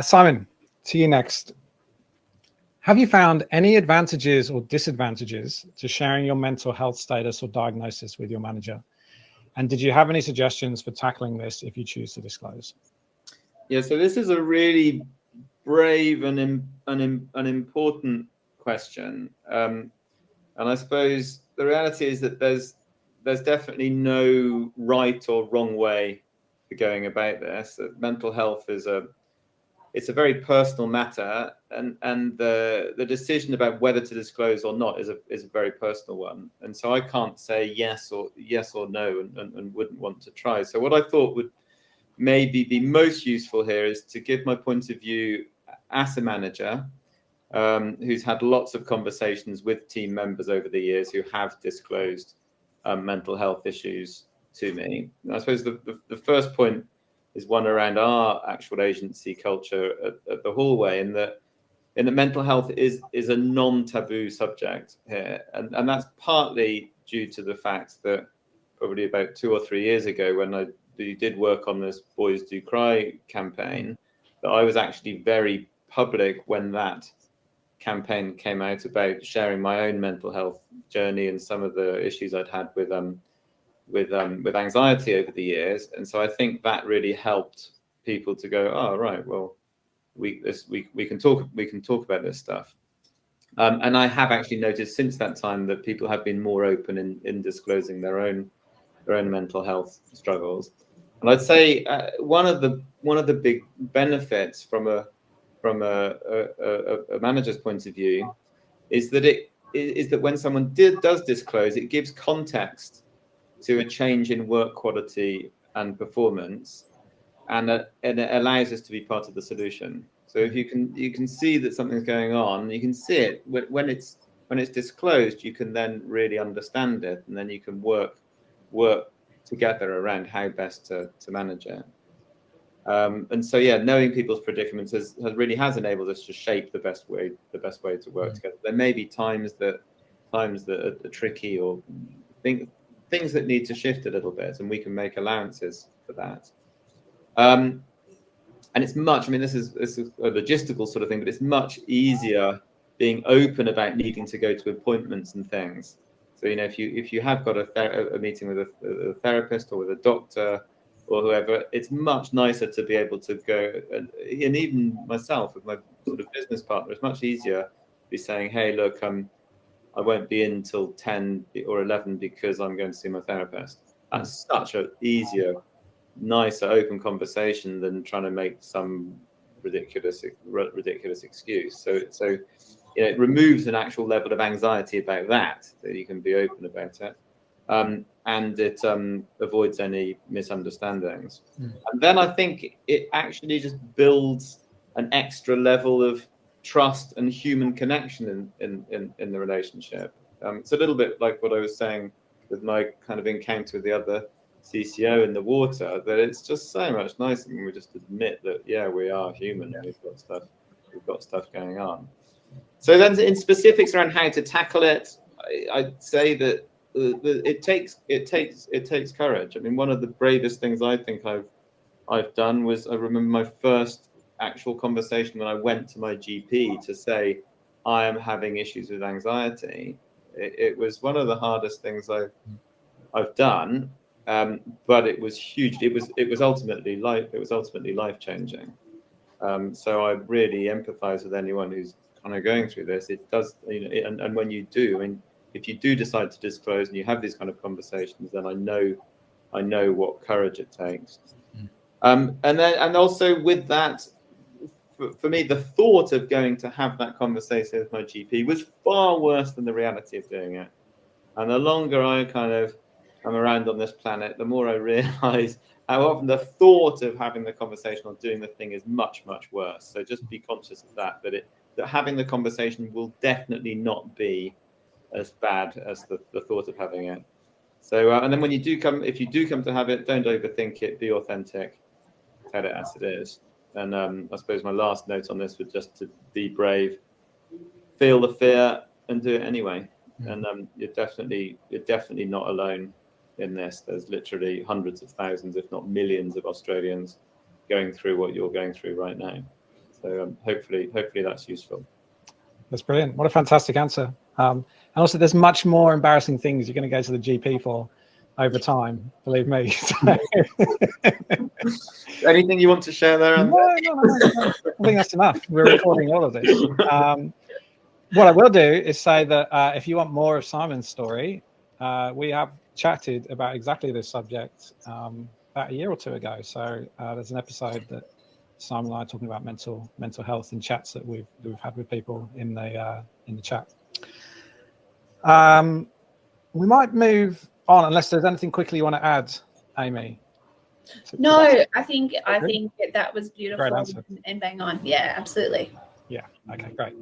Simon, to you next. Have you found any advantages or disadvantages to sharing your mental health status or diagnosis with your manager? And did you have any suggestions for tackling this if you choose to disclose? Yeah, so this is a really brave and important question. And I suppose the reality is that there's definitely no right or wrong way for going about this. That mental health is it's a very personal matter, and the decision about whether to disclose or not is a very personal one. And so I can't say yes or no, and wouldn't want to try. So what I thought would maybe be most useful here is to give my point of view as a manager who's had lots of conversations with team members over the years who have disclosed mental health issues to me. And I suppose the first point is one around our actual agency culture at the Hallway, in that mental health is a non-taboo subject here, and that's partly due to the fact that probably about 2 or 3 years ago, when I did work on this Boys Do Cry campaign, that I was actually very public when that campaign came out about sharing my own mental health journey and some of the issues I'd had with anxiety over the years. And so I think that really helped people to go, oh right, well we can talk about this stuff. And I have actually noticed since that time that people have been more open in disclosing their own mental health struggles. And I'd say one of the big benefits from a manager's point of view is that when someone does disclose, it gives context to a change in work quality and performance, and it allows us to be part of the solution. So if you can see that something's going on, you can see it when it's disclosed, you can then really understand it, and then you can work together around how best to manage it. And so, yeah, knowing people's predicaments has enabled us to shape the best way to work together. There may be times that are tricky, or things that need to shift a little bit, and we can make allowances for that. And it's much, I mean, this is a logistical sort of thing, but it's much easier being open about needing to go to appointments and things. So, you know, if you have got a meeting with a therapist or with a doctor or whoever, it's much nicer to be able to go, and even myself with my sort of business partner, it's much easier to be saying, hey, look, I won't be in till 10 or 11 because I'm going to see my therapist. That's such an easier, nicer, open conversation than trying to make some ridiculous excuse. So you know, it removes an actual level of anxiety about that you can be open about it, and it avoids any misunderstandings. And then I think it actually just builds an extra level of trust and human connection in the relationship. It's a little bit like what I was saying with my kind of encounter with the other CCO in the water, that it's just so much nicer when we just admit that, yeah, we are human and we've got stuff going on. So then, in specifics around how to tackle it, I'd say that it takes courage. I mean, one of the bravest things I think I've done was, I remember my first actual conversation when I went to my GP to say I am having issues with anxiety. It was one of the hardest things I've done, but it was huge. It was ultimately life changing. So I really empathise with anyone who's kind of going through this. It does, you know, and when you do, I mean, if you do decide to disclose and you have these kind of conversations, then I know what courage it takes. And also with that, for me, the thought of going to have that conversation with my GP was far worse than the reality of doing it. And the longer I kind of am around on this planet, the more I realise how often the thought of having the conversation or doing the thing is much, much worse. So just be conscious of that having the conversation will definitely not be as bad as the thought of having it. So, and then if you do come to have it, don't overthink it, be authentic, tell it as it is. And I suppose my last note on this would just to be brave, feel the fear, and do it anyway. And you're definitely not alone in this. There's literally hundreds of thousands, if not millions, of Australians going through what you're going through right now. So hopefully that's useful. That's brilliant. What a fantastic answer. And also, there's much more embarrassing things you're going to go to the GP for over time, believe me. Anything you want to share there, Andy? No. I think that's enough. We're recording all of this. What I will do is say that if you want more of Simon's story, we have chatted about exactly this subject about a year or two ago. So there's an episode that Simon and I are talking about mental health in chats that we've had with people in the chat. We might move on unless there's anything quickly you want to add, Amy. No, I think that was beautiful Great answer. and bang on. Yeah, absolutely. Yeah. Okay, great.